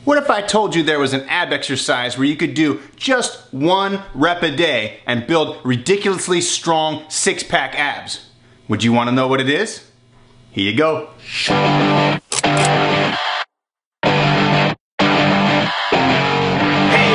What if I told you there was an ab exercise where you could do just 1 rep a day and build ridiculously strong six-pack abs? Would you want to know what it is? Here you go. Hey,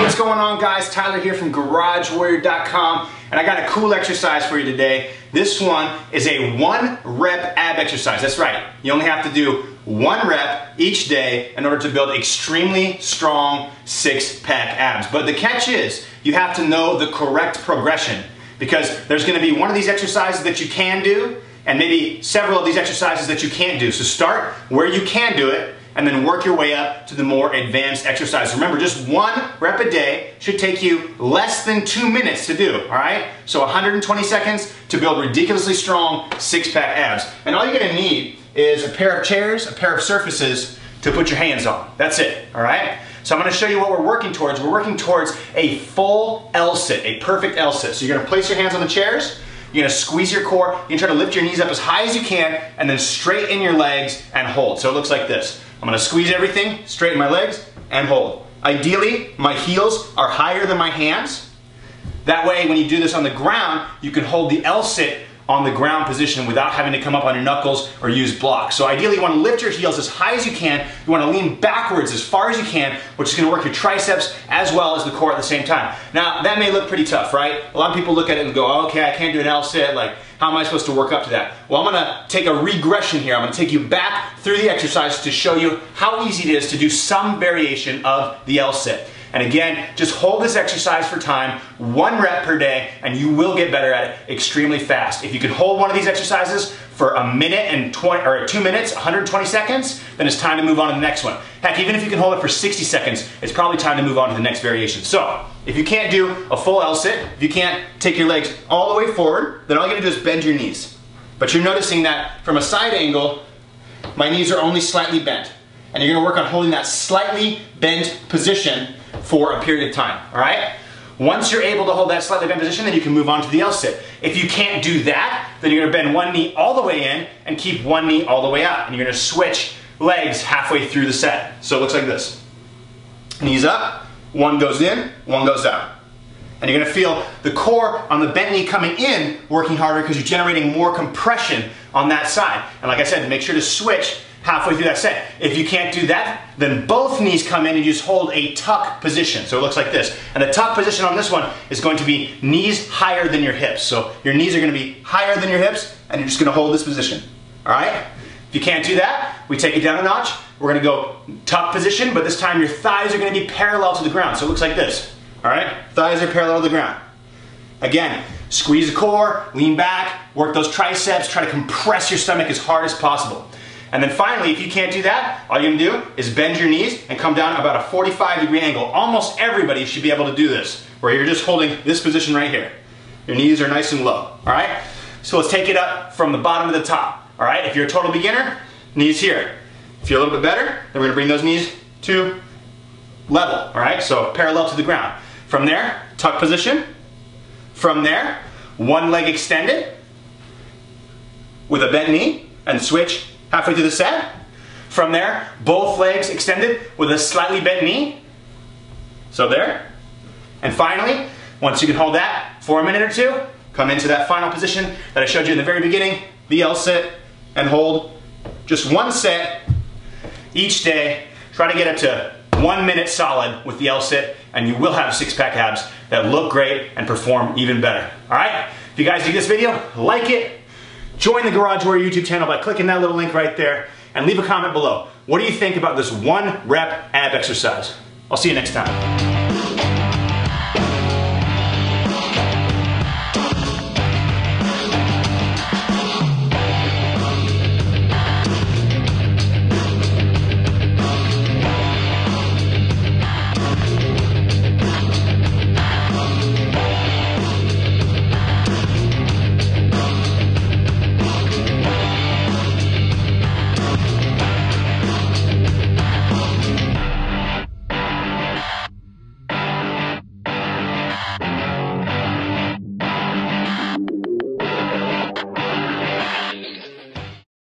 what's going on, guys? Tyler here from GarageWarrior.com, and I got a cool exercise for you today. This one is a 1 rep ab exercise. That's right. You only have to do 1 rep each day in order to build extremely strong six-pack abs. But the catch is, you have to know the correct progression, because there's going to be one of these exercises that you can do, and maybe several of these exercises that you can't do. So start where you can do it, and then work your way up to the more advanced exercises. Remember, just 1 rep a day should take you less than 2 minutes to do, all right? So 120 seconds to build ridiculously strong six-pack abs. And all you're gonna need is a pair of chairs, a pair of surfaces to put your hands on. That's it, all right? So I'm gonna show you what we're working towards. We're working towards a full L-sit, a perfect L-sit. So you're gonna place your hands on the chairs, you're gonna squeeze your core, you're gonna try to lift your knees up as high as you can, and then straighten your legs and hold. So it looks like this. I'm gonna squeeze everything, straighten my legs, and hold. Ideally, my heels are higher than my hands. That way, when you do this on the ground, you can hold the L-sit on the ground position without having to come up on your knuckles or use blocks. So ideally, you wanna lift your heels as high as you can. You wanna lean backwards as far as you can, which is gonna work your triceps as well as the core at the same time. Now, that may look pretty tough, right? A lot of people look at it and go, oh, okay, I can't do an L-sit, like, how am I supposed to work up to that? Well, I'm gonna take a regression here. I'm gonna take you back through the exercise to show you how easy it is to do some variation of the L-sit. And again, just hold this exercise for time, 1 rep per day, and you will get better at it extremely fast. If you can hold one of these exercises for a minute and 20, or 2 minutes, 120 seconds, then it's time to move on to the next one. Heck, even if you can hold it for 60 seconds, it's probably time to move on to the next variation. So, if you can't do a full L-sit, if you can't take your legs all the way forward, then all you gotta do is bend your knees. But you're noticing that from a side angle, my knees are only slightly bent. And you're gonna work on holding that slightly bent position for a period of time, all right? Once you're able to hold that slightly bent position, then you can move on to the L-sit. If you can't do that, then you're gonna bend one knee all the way in and keep one knee all the way out. And you're gonna switch legs halfway through the set. So it looks like this. Knees up, one goes in, one goes out. And you're gonna feel the core on the bent knee coming in working harder because you're generating more compression on that side. And like I said, make sure to switch halfway through that set. If you can't do that, then both knees come in and you just hold a tuck position. So it looks like this. And the tuck position on this one is going to be knees higher than your hips. So your knees are gonna be higher than your hips and you're just gonna hold this position, all right? If you can't do that, we take it down a notch. We're gonna go tuck position, but this time your thighs are gonna be parallel to the ground. So it looks like this, all right? Thighs are parallel to the ground. Again, squeeze the core, lean back, work those triceps, try to compress your stomach as hard as possible. And then finally, if you can't do that, all you're gonna do is bend your knees and come down about a 45-degree angle. Almost everybody should be able to do this, where you're just holding this position right here. Your knees are nice and low, all right? So let's take it up from the bottom to the top, all right? If you're a total beginner, knees here. If you're a little bit better, then we're gonna bring those knees to level, all right? So parallel to the ground. From there, tuck position. From there, one leg extended with a bent knee and switch halfway through the set. From there, both legs extended with a slightly bent knee. So there. And finally, once you can hold that for a minute or two, come into that final position that I showed you in the very beginning, the L-sit, and hold just 1 set each day. Try to get up to 1 minute solid with the L-sit, and you will have six-pack abs that look great and perform even better. All right? If you guys dig this video, like it. Join the Garage Warrior YouTube channel by clicking that little link right there, and leave a comment below. What do you think about this 1 rep ab exercise? I'll see you next time.